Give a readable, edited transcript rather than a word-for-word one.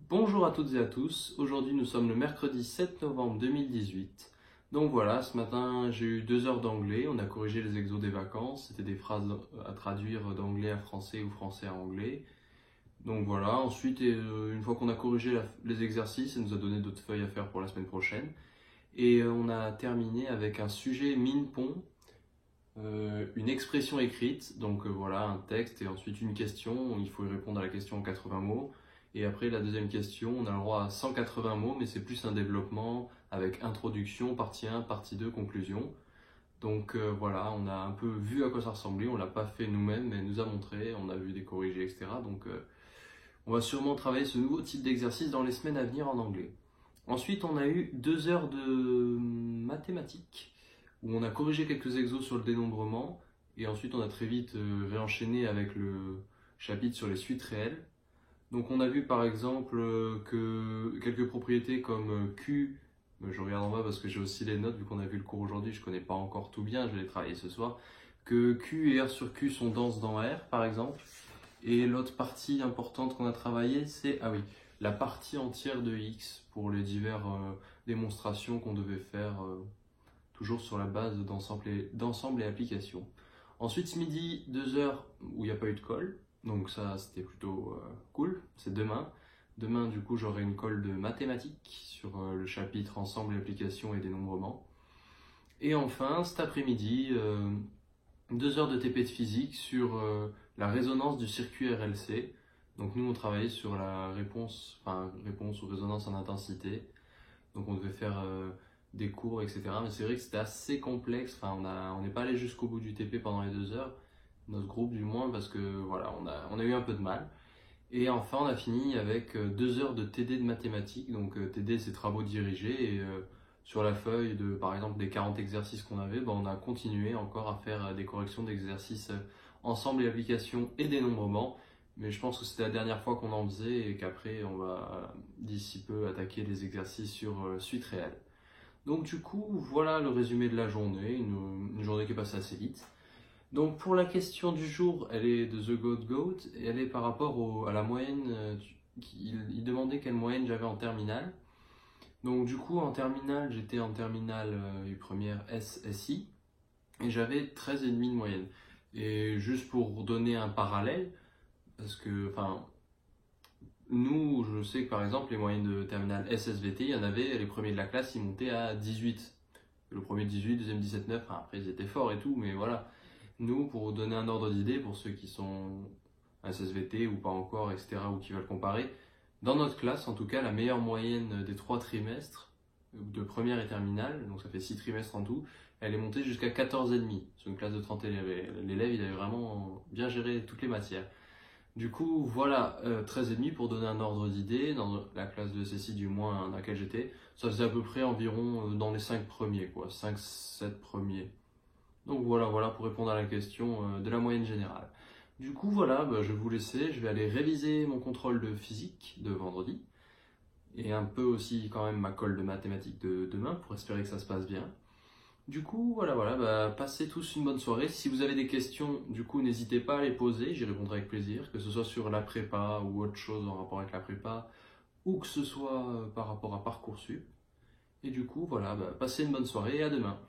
Bonjour à toutes et à tous, aujourd'hui nous sommes le mercredi 7 novembre 2018. Donc voilà, ce matin j'ai eu 2 heures d'anglais, on a corrigé les exos des vacances, c'était des phrases à traduire d'anglais à français ou français à anglais. Donc voilà, ensuite une fois qu'on a corrigé les exercices, ça nous a donné d'autres feuilles à faire pour la semaine prochaine. Et on a terminé avec un sujet min-pon, une expression écrite, donc voilà un texte et ensuite une question, il faut y répondre à la question en 80 mots. Et après la deuxième question, on a le droit à 180 mots, mais c'est plus un développement avec introduction, partie 1, partie 2, conclusion. Donc voilà, on a un peu vu à quoi ça ressemblait, on l'a pas fait nous-mêmes, mais elle nous a montré, on a vu des corrigés, etc. Donc on va sûrement travailler ce nouveau type d'exercice dans les semaines à venir en anglais. Ensuite, on a eu 2 heures de mathématiques, où on a corrigé quelques exos sur le dénombrement, et ensuite on a très vite réenchaîné avec le chapitre sur les suites réelles. Donc on a vu par exemple que quelques propriétés comme Q, je regarde en bas parce que j'ai aussi les notes, vu qu'on a vu le cours aujourd'hui, je ne connais pas encore tout bien, je vais les travailler ce soir, que Q et R sur Q sont denses dans R par exemple. Et l'autre partie importante qu'on a travaillé, c'est la partie entière de X pour les diverses démonstrations qu'on devait faire toujours sur la base d'ensemble et applications. Ensuite, ce midi, 2 heures où il n'y a pas eu de colle, donc ça c'était plutôt cool, c'est demain. Demain, du coup, j'aurai une colle de mathématiques sur le chapitre ensemble et applications et dénombrement. Et enfin, cet après-midi, 2 heures de TP de physique sur la résonance du circuit RLC. Donc nous, on travaillait sur la réponse ou résonance en intensité. Donc on devait faire des cours, etc. Mais c'est vrai que c'était assez complexe. On n'est pas allé jusqu'au bout du TP pendant les 2 heures, notre groupe du moins, parce que voilà, on a eu un peu de mal. Et enfin, on a fini avec 2 heures de TD de mathématiques. Donc TD, c'est travaux dirigés. Et sur la feuille de, par exemple, des 40 exercices qu'on avait, on a continué encore à faire des corrections d'exercices ensemble et applications et dénombrement. Mais je pense que c'était la dernière fois qu'on en faisait et qu'après, on va d'ici peu attaquer les exercices sur suite réelle. Donc du coup, voilà le résumé de la journée, une journée qui est passée assez vite. Donc pour la question du jour, elle est de The Goat Goat et elle est par rapport à la moyenne, il demandait quelle moyenne j'avais en terminale. Donc du coup en terminale, j'étais en terminale première SSI et j'avais 13,5 de moyenne. Et juste pour donner un parallèle, parce que nous, je sais que par exemple les moyennes de terminale SSVT, il y en avait, les premiers de la classe, ils montaient à 18. Le premier 18, deuxième 17,9, après ils étaient forts et tout, mais voilà. Nous, pour donner un ordre d'idée, pour ceux qui sont SSVT ou pas encore, etc., ou qui veulent comparer, dans notre classe, en tout cas, la meilleure moyenne des 3 trimestres, de première et terminale, donc ça fait 6 trimestres en tout, elle est montée jusqu'à 14,5 sur une classe de 30 élèves. L'élève, il avait vraiment bien géré toutes les matières. Du coup, voilà, 13,5 pour donner un ordre d'idée, dans la classe de SSI du moins dans laquelle j'étais, ça faisait à peu près environ dans les 5 premiers, 5-7 premiers. Donc voilà pour répondre à la question de la moyenne générale. Du coup, voilà, je vais vous laisser, je vais aller réviser mon contrôle de physique de vendredi, et un peu aussi quand même ma colle de mathématiques de demain, pour espérer que ça se passe bien. Du coup, voilà, passez tous une bonne soirée. Si vous avez des questions, du coup, n'hésitez pas à les poser, j'y répondrai avec plaisir, que ce soit sur la prépa ou autre chose en rapport avec la prépa, ou que ce soit par rapport à Parcoursup. Et du coup, voilà, passez une bonne soirée et à demain.